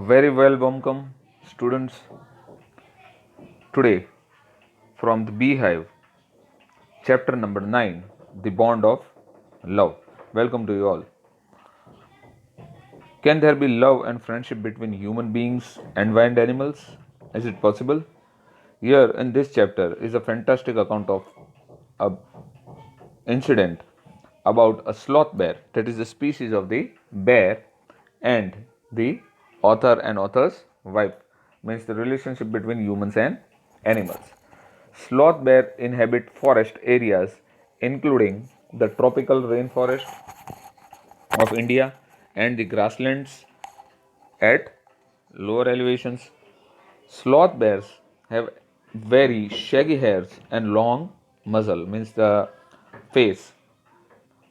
Very well, welcome, students. Today, from the Beehive, chapter number 9, The Bond of Love. Welcome to you all. Can there be love and friendship between human beings and wild animals? Is it possible? Here in this chapter is a fantastic account of a incident about a sloth bear, that is a species of the bear, and the author and author's wife, means the relationship between humans and animals. Sloth bear inhabit forest areas including the tropical rainforest of India and the grasslands at lower elevations. Sloth bears have very shaggy hairs and long muzzle, means the face,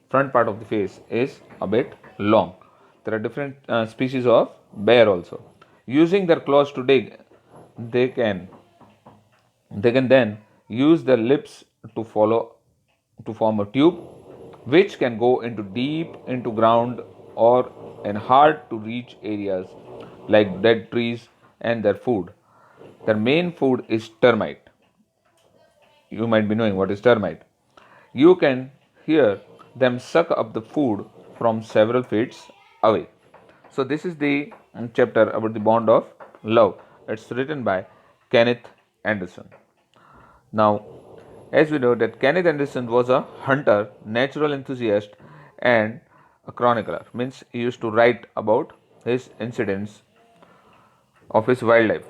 front part of the face is a bit long. There are different species of bear also. Using their claws to dig, they can they can then use their lips to form a tube which can go into deep into ground or in hard to reach areas like dead trees and their food. Their main food is termite. You might be knowing what is termite. You can hear them suck up the food from several feet away. So, this is the chapter about the bond of love. It's written by Kenneth Anderson. Now, as we know that Kenneth Anderson was a hunter, natural enthusiast, and a chronicler. Means he used to write about his incidents of his wildlife.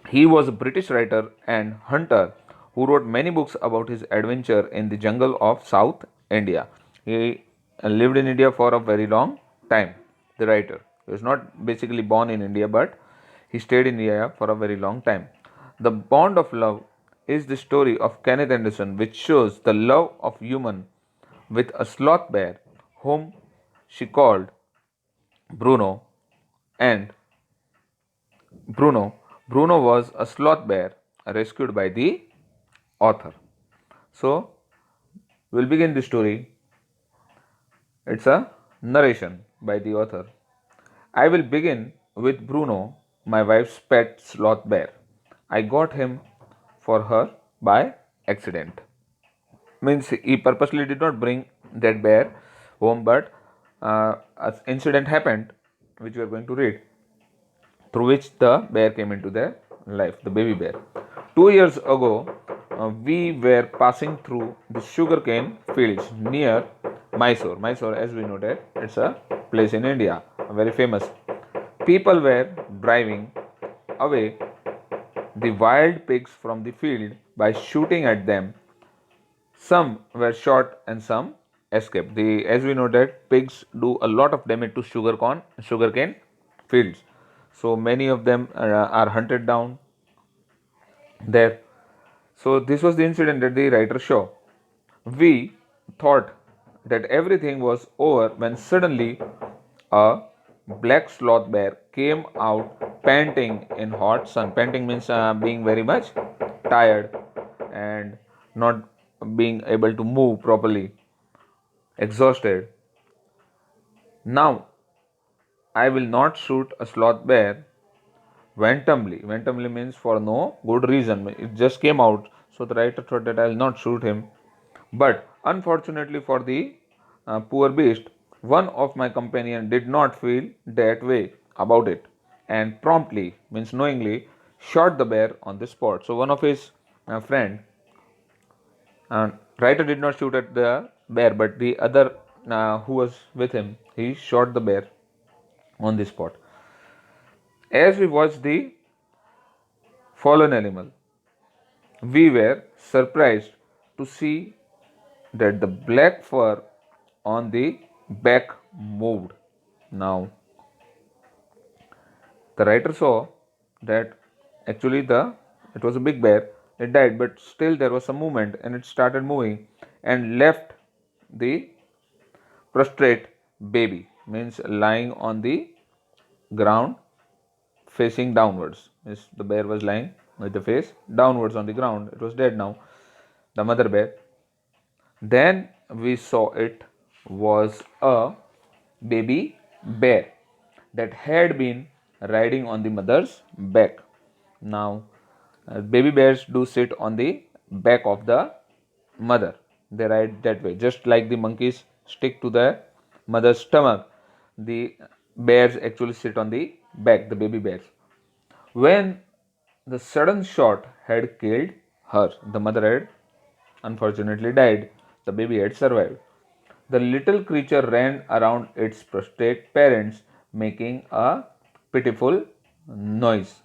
He was a British writer and hunter who wrote many books about his adventure in the jungle of South India. He lived in India for a very long time. The writer, he was not basically born in India, but he stayed in India for a very long time. The Bond of Love is the story of Kenneth Anderson, which shows the love of human with a sloth bear, whom she called Bruno, and Bruno. Bruno was a sloth bear rescued by the author. So, we'll begin the story. It's a narration by the author. I will begin with Bruno, my wife's pet sloth bear. I got him for her by accident. Means he purposely did not bring that bear home, but an incident happened, which we are going to read, through which the bear came into their life, the baby bear. 2 years ago, we were passing through the sugarcane fields near Mysore. Mysore, as we know that, it's a place in India, very famous. People were driving away the wild pigs from the field by shooting at them. Some were shot and some escaped. As we know that pigs do a lot of damage to sugarcane fields. So many of them are hunted down there. So this was the incident that the writer show. We thought that everything was over when suddenly a black sloth bear came out panting in hot sun. Panting means being very much tired and not being able to move properly, exhausted. Now I will not shoot a sloth bear randomly. Randomly means for no good reason. It just came out. So the writer thought that I will not shoot him. But unfortunately for the poor beast, one of my companion did not feel that way about it and promptly, means knowingly, shot the bear on the spot. So one of his friend, writer did not shoot at the bear, but the other who was with him, he shot the bear on the spot. As we watched the fallen animal, we were surprised to see that the black fur on the back moved. Now, the writer saw that actually the it was a big bear. It died, but still there was some movement, and it started moving and left the prostrate baby, means lying on the ground facing downwards. Means the bear was lying with the face downwards on the ground. It was dead now. The mother bear. Then we saw it was a baby bear that had been riding on the mother's back. Now, baby bears do sit on the back of the mother. They ride that way, just like the monkeys stick to the mother's stomach. The bears actually sit on the back, the baby bears. When the sudden shot had killed her, the mother had unfortunately died. The baby had survived. The little creature ran around its prostrate parents, making a pitiful noise.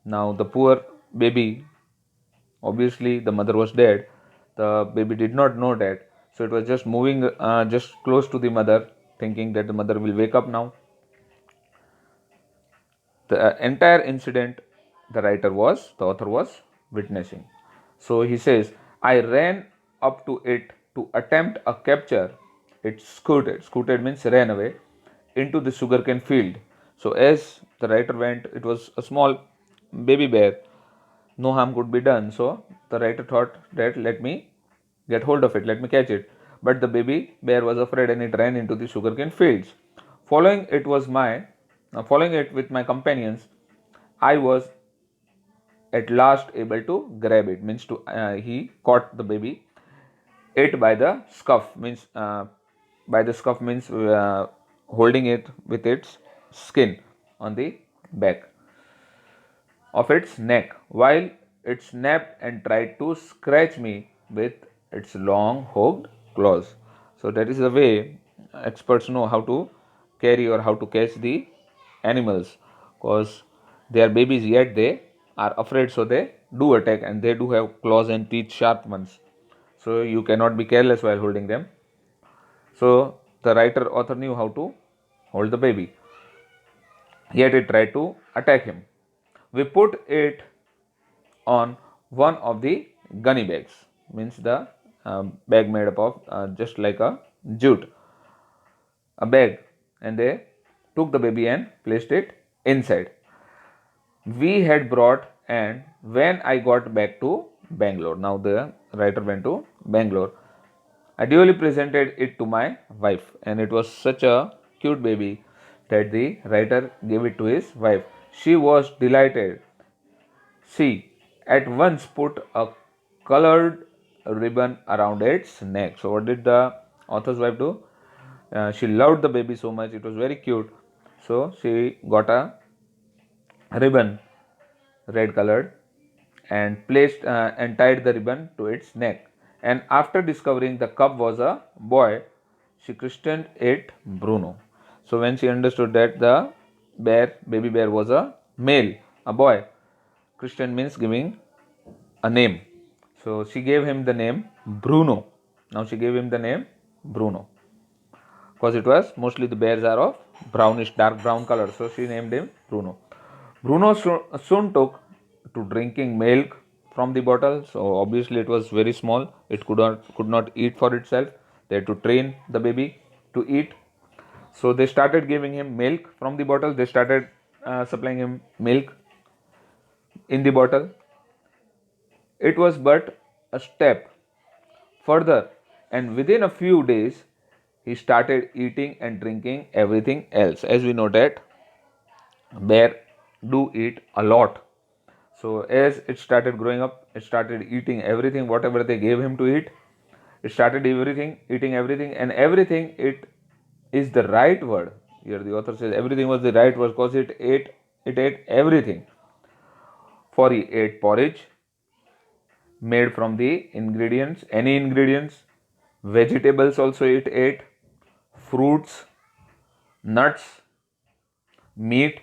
Now, the poor baby, obviously, the mother was dead. The baby did not know that. So, it was just moving just close to the mother, thinking that the mother will wake up now. The entire incident, the author was witnessing. So he says, I ran up to it to attempt a capture. It scooted means ran away into the sugarcane field. So as the writer went, it was a small baby bear. No harm could be done. So the writer thought that let me get hold of it, let me catch it. But the baby bear was afraid and it ran into the sugarcane fields. Following it was my Following it with my companions, I was at last able to grab it. Means to he caught the baby. It by the scuff means holding it with its skin on the back of its neck while it snapped and tried to scratch me with its long hooked claws. So that is the way experts know how to carry or how to catch the animals, because they are babies yet they are afraid, so they do attack and they do have claws and teeth, sharp ones. So you cannot be careless while holding them. So the writer author knew how to hold the baby, yet it tried to attack him. We put it on one of the gunny bags, means the bag made up of just like a jute, a bag, and they took the baby and placed it inside. We had brought, and when I got back to Bangalore, now the writer went to Bangalore, I duly presented it to my wife, and it was such a cute baby that the writer gave it to his wife. She was delighted. She at once put a colored ribbon around its neck. So, what did the author's wife do? She loved the baby so much, it was very cute. So, she got a ribbon, red colored, and tied the ribbon to its neck. And after discovering the cub was a boy, she christened it Bruno. So, when she understood that the baby bear was a male, a boy, Christian means giving a name. So she gave him the name Bruno. Now she gave him the name Bruno because it was mostly the bears are of brownish, dark brown color. So she named him Bruno. Bruno soon took to drinking milk from the bottle. So obviously it was very small. It could not eat for itself. They had to train the baby to eat. So they started giving him milk from the bottle. They started supplying him milk in the bottle. It was but a step further, and within a few days, he started eating and drinking everything else. As we know that bear do eat a lot. So as it started growing up, it started eating everything, whatever they gave him to eat. It started eating everything, and everything it is the right word. Here the author says everything was the right word because it ate everything. For he ate porridge, made from the any ingredients, vegetables also it ate, fruits, nuts, meat,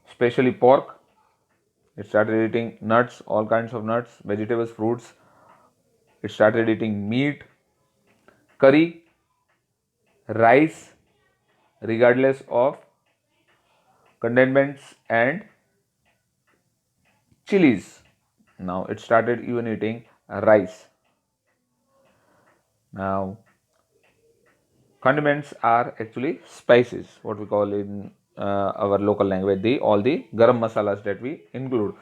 especially pork. It started eating nuts, all kinds of nuts, vegetables, fruits. It started eating meat, curry, rice, regardless of condiments, and chilies. Now it started even eating rice. Now condiments are actually spices, what we call in our local language the all the garam masalas that we include.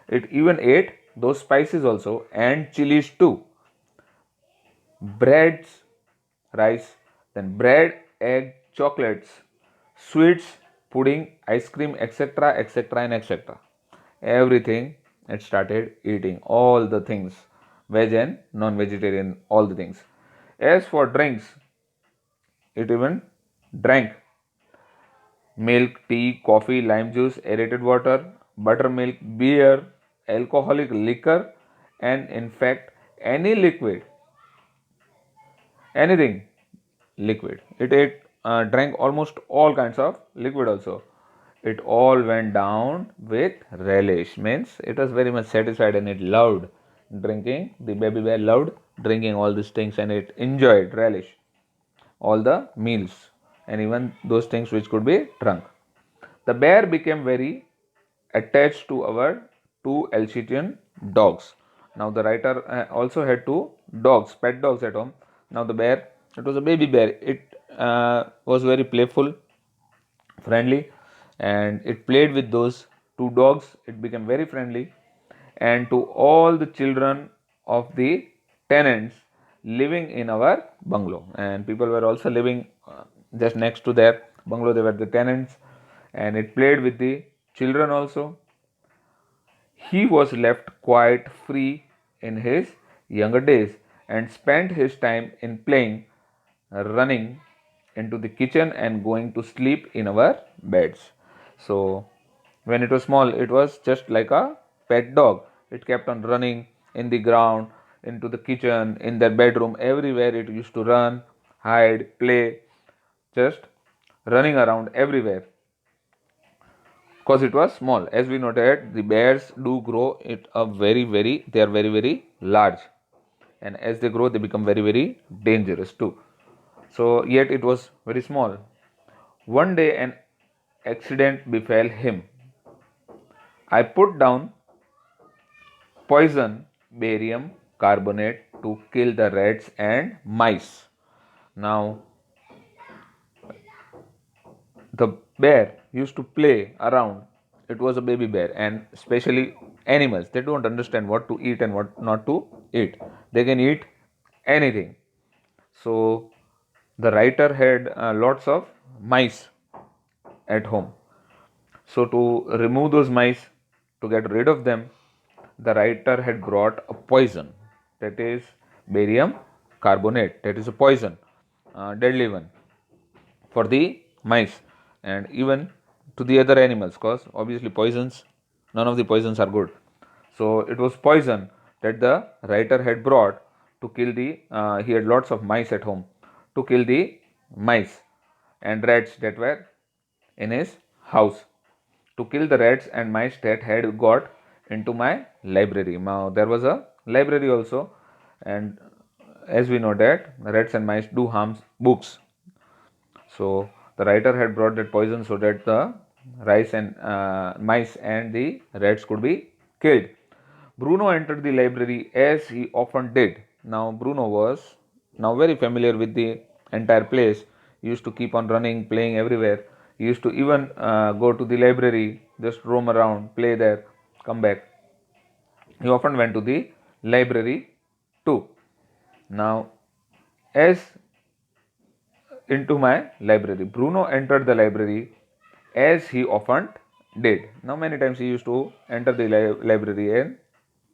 It even ate those spices also and chilies too. Breads, rice, then bread, egg, chocolates, sweets, pudding, ice cream, etc., etc., and etc. Everything it started eating, all the things, veg and non-vegetarian, all the things. As for drinks, it even drank milk, tea, coffee, lime juice, aerated water, buttermilk, beer, alcoholic liquor, and in fact, any liquid, anything liquid. It ate, drank almost all kinds of liquid also. It all went down with relish. Means it was very much satisfied and it loved drinking. The baby bear loved drinking all these things and it enjoyed relish all the meals and even those things which could be drunk. The bear became very attached to our two Alsatian dogs. Now the writer also had two dogs, pet dogs at home. Now the bear, it was a baby bear. It was very playful, friendly, and it played with those two dogs. It became very friendly, and to all the children of the tenants living in our bungalow, and people were also living just next to their bungalow. They were the tenants, and it played with the children also. He was left quite free in his younger days and spent his time in playing, running into the kitchen and going to sleep in our beds. So, when it was small, it was just like a pet dog. It kept on running in the ground, into the kitchen, in their bedroom, everywhere it used to run, hide, play, just running around everywhere because it was small. As we noted, the bears do grow it a very, they are very large, and as they grow they become very dangerous too. So yet it was very small. One day an accident befell him. I put down poison barium carbonate to kill the rats and mice. Now the bear used to play around. It was a baby bear, and especially animals, they don't understand what to eat and what not to eat. They can eat anything. So the writer had lots of mice at home. So to remove those mice, to get rid of them, the writer had brought a poison, that is barium carbonate, that is a poison, deadly one for the mice and even to the other animals, because obviously poisons, none of the poisons are good. So it was poison that the writer had brought to kill the he had lots of mice at home, to kill the mice and rats that were in his house, to kill the rats and mice that had got into my library. Now there was a library also, and as we know that rats and mice do harm books. So the writer had brought that poison so that the rice and mice and the rats could be killed. Bruno entered the library as he often did. Now Bruno was now very familiar with the entire place. He used to keep on running, playing everywhere. He used to even go to the library, just roam around, play there, come back. He often went to the library too. Now, as into my library. Bruno entered the library as he often did. Now, many times he used to enter the library, and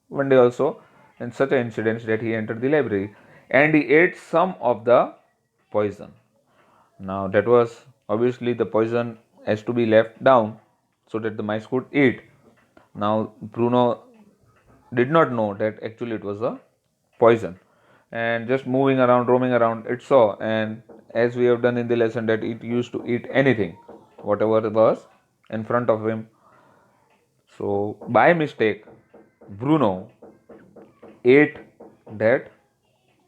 one day also, in such an incident that he entered the library and he ate some of the poison. Now, that was obviously the poison has to be left down so that the mice could eat. Now, Bruno did not know that actually it was a poison, and just moving around, roaming around, it saw, and as we have done in the lesson, that it used to eat anything whatever was in front of him. So by mistake Bruno ate that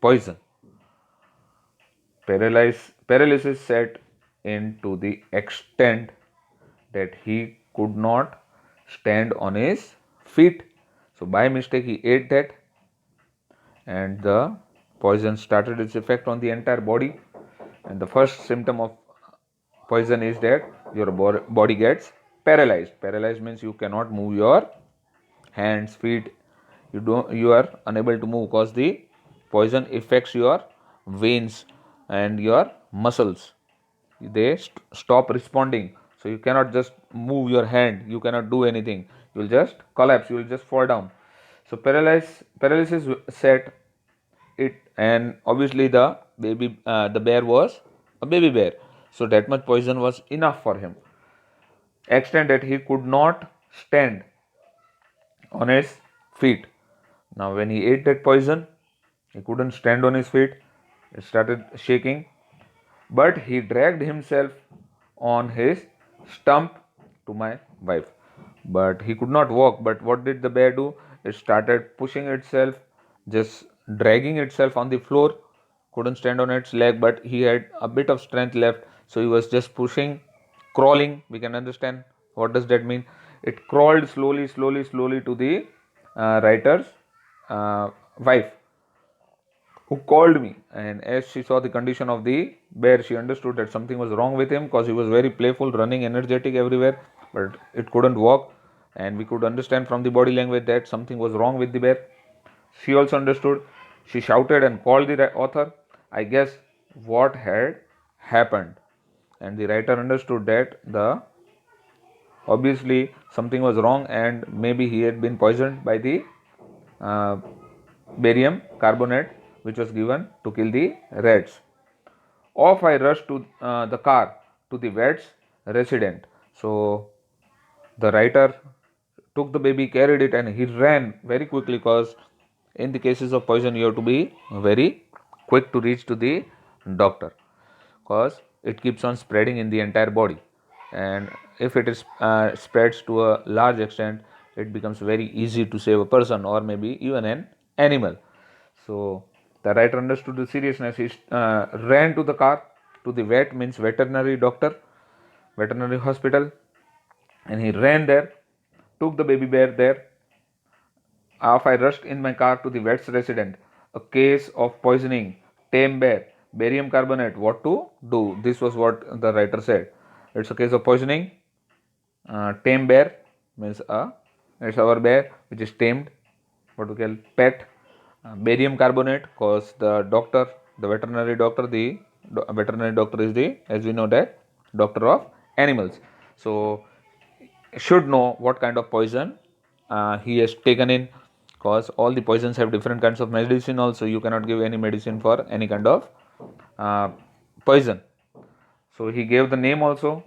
poison. Paralysis set in to the extent that he could not stand on his feet. So by mistake he ate that, and the poison started its effect on the entire body. And the first symptom of poison is that your body gets paralyzed. Paralyzed means you cannot move your hands, feet. You are unable to move because the poison affects your veins and your muscles. They stop responding So you cannot just move your hand, you cannot do anything, you will just collapse, you will just fall down. So paralysis set it, and obviously the bear was a baby bear, so that much poison was enough for him, extent that he could not stand on his feet. Now when he ate that poison, he couldn't stand on his feet, he started shaking, but he dragged himself on his stump to my wife. But he could not walk. But what did the bear do? It started pushing itself, just dragging itself on the floor. Couldn't stand on its leg, but he had a bit of strength left, so he was just pushing, crawling. We can understand what does that mean. It crawled slowly to the writer's wife, who called me, and as she saw the condition of the bear, she understood that something was wrong with him, because he was very playful, running, energetic everywhere, but it couldn't walk, and we could understand from the body language that something was wrong with the bear. She also understood. She shouted and called the author. I guess what had happened, and the writer understood that the obviously something was wrong, and maybe he had been poisoned by the uh, barium carbonate, which was given to kill the rats. Off I rushed to the car to the vet's resident. So the writer took the baby, carried it, and he ran very quickly, because in the cases of poison, you have to be very quick to reach to the doctor, because it keeps on spreading in the entire body, and if it is spreads to a large extent, it becomes very easy to save a person or maybe even an animal. So the writer understood the seriousness. He ran to the car, to the vet, means veterinary doctor, veterinary hospital, and he ran there, took the baby bear there. Off I rushed in my car to the vet's resident. A case of poisoning, tame bear, barium carbonate. What to do? This was what the writer said. It's a case of poisoning. Tame bear means it's our bear which is tamed. What we call pet. Barium carbonate, cause the doctor, the veterinary doctor, veterinary doctor is the, as we know, that doctor of animals. So should know what kind of poison he has taken in, because all the poisons have different kinds of medicine also. You cannot give any medicine for any kind of uh, poison. So he gave the name also,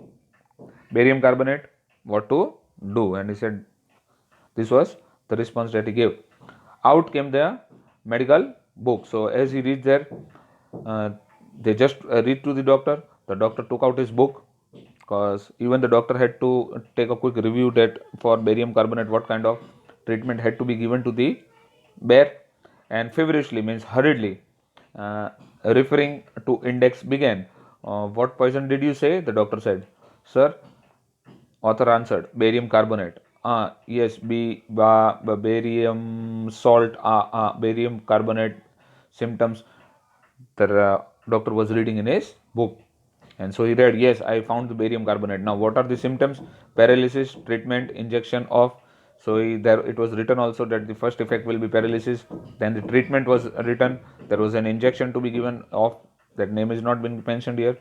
barium carbonate, what to do, and he said this was the response that he gave. Out came the medical book. So as he reached there, uh, they just read to the doctor. The doctor took out his book, because even the doctor had to take a quick review that for barium carbonate what kind of treatment had to be given to the bear, and feverishly, means hurriedly, uh, referring to index, began. What poison did you say? The doctor said. Sir, author answered, barium carbonate. Yes, barium salt, barium carbonate symptoms. The doctor was reading in his book. And so he read, yes, I found the barium carbonate. Now, what are the symptoms? Paralysis, treatment, injection of. So there it was written also that the first effect will be paralysis. Then the treatment was written. There was an injection to be given of. That name is not been mentioned here.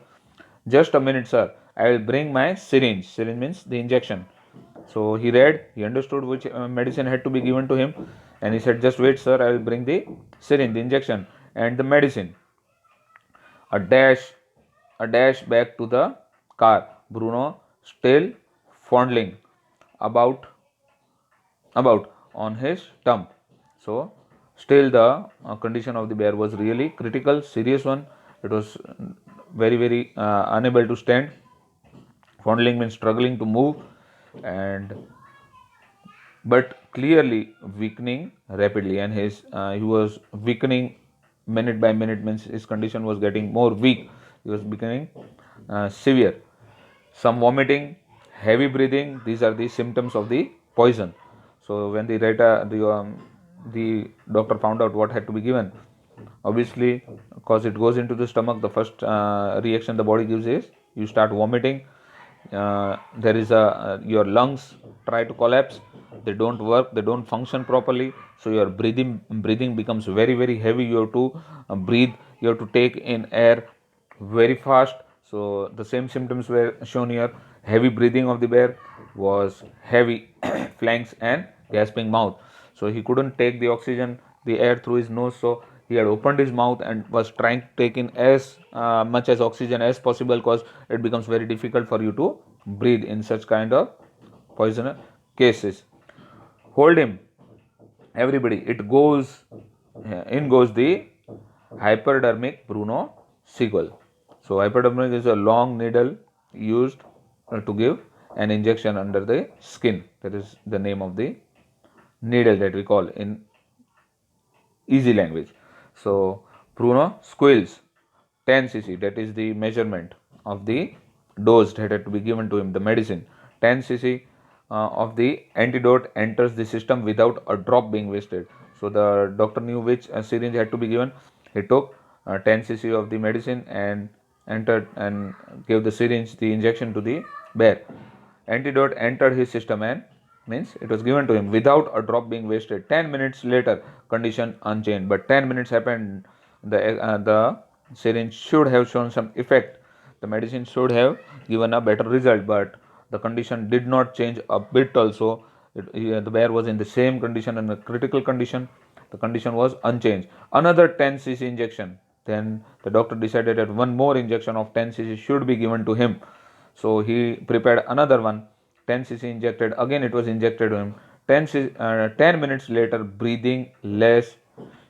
Just a minute, sir. I will bring my syringe. Syringe means the injection. So he read, he understood which medicine had to be given to him, and he said, just wait, sir, I will bring the syringe, the injection, and the medicine. A dash, a dash back to the car. Bruno still fondling about on his stump. So still the condition of the bear was really critical, serious one. It was very unable to stand. Fondling means struggling to move, and but clearly weakening rapidly, and he was weakening minute by minute, means his condition was getting more weak. He was becoming severe. Some vomiting, heavy breathing, these are the symptoms of the poison. So when the doctor found out what had to be given, obviously, because it goes into the stomach, the first reaction the body gives is you start vomiting. There is your lungs try to collapse, they don't work, they don't function properly, so your breathing becomes very heavy. You have to breathe, you have to take in air very fast. So the same symptoms were shown here. Heavy breathing of the bear was heavy flanks and gasping mouth. So he couldn't take the oxygen, the air through his nose. So he had opened his mouth and was trying to take in as much as oxygen as possible, because it becomes very difficult for you to breathe in such kind of poison cases. Hold him, everybody. It goes in goes the hypodermic Bruno sequel. So hypodermic is a long needle used to give an injection under the skin. That is the name of the needle that we call in easy language. So Bruno squeals 10 cc, that is the measurement of the dose that had to be given to him, the medicine. 10 cc of the antidote enters the system without a drop being wasted. So the doctor knew which syringe had to be given. He took 10 cc of the medicine and entered and gave the syringe, the injection to the bear. Antidote entered his system and means it was given to him without a drop being wasted. 10 minutes later, condition unchanged. But 10 minutes happened. The syringe should have shown some effect. The medicine should have given a better result, but the condition did not change a bit also. The bear was in the same condition, and a critical condition. The condition was unchanged. Another 10 cc injection. Then the doctor decided that one more injection of 10 cc should be given to him. So he prepared another one. 10 cc injected. Again it was injected to him. 10 minutes later, breathing less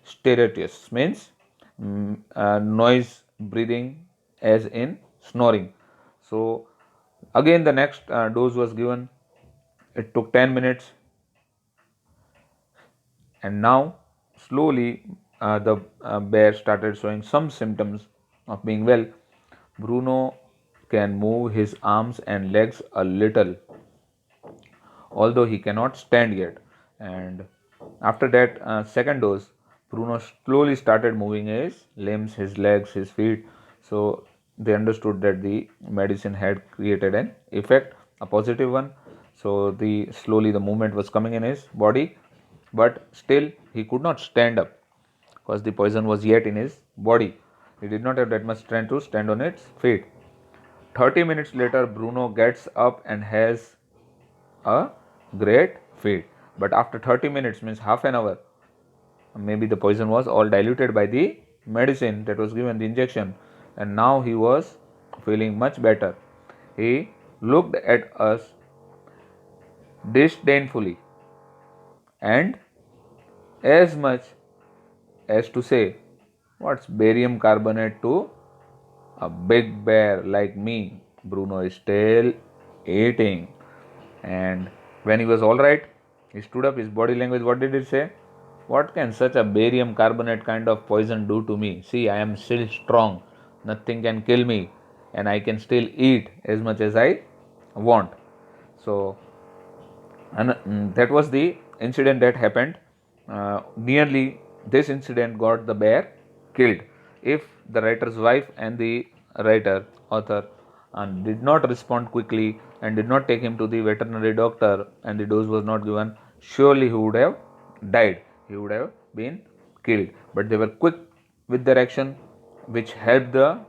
stertorous, means noise breathing as in snoring. So again the next dose was given. It took 10 minutes, and now slowly the bear started showing some symptoms of being well. Bruno can move his arms and legs a little, although he cannot stand yet. And after that second dose, Bruno slowly started moving his limbs, his legs, his feet. So they understood that the medicine had created an effect, a positive one. So the slowly the movement was coming in his body, but still he could not stand up because the poison was yet in his body. He did not have that much strength to stand on its feet. 30 minutes later, Bruno gets up and has a great feed. But after 30 minutes, means half an hour, maybe the poison was all diluted by the medicine that was given, the injection, and now he was feeling much better. He looked at us disdainfully and as much as to say, "What's barium carbonate to a big bear like me?" Bruno is still eating. And when he was all right, he stood up. His body language, what did it say? "What can such a barium carbonate kind of poison do to me? See, I am still strong. Nothing can kill me, and I can still eat as much as I want." So, and that was the incident that happened. Nearly this incident got the bear killed. If the writer's wife and the writer, author, did not respond quickly and did not take him to the veterinary doctor and the dose was not given, surely he would have died. He would have been killed. But they were quick with their action, which helped the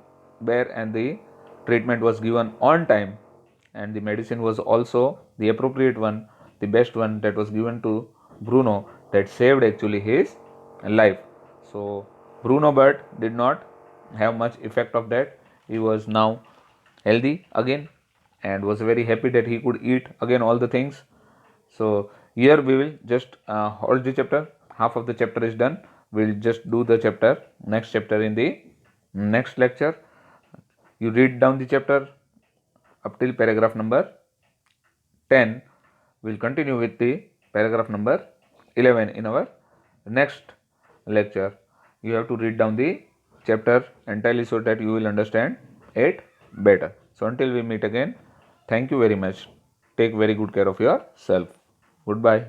bear, and the treatment was given on time, and the medicine was also the appropriate one, the best one that was given to Bruno, that saved actually his life. So Bruno Bird did not have much effect of that. He was now healthy again and was very happy that he could eat again all the things. So here we will just hold the chapter. Half of the chapter is done. We'll just do the next chapter in the next lecture. You read down the chapter up till paragraph number 10. We'll continue with the paragraph number 11 in our next lecture. You have to read down the chapter entirely so that you will understand it better. So until we meet again, thank you very much. Take very good care of yourself. Goodbye.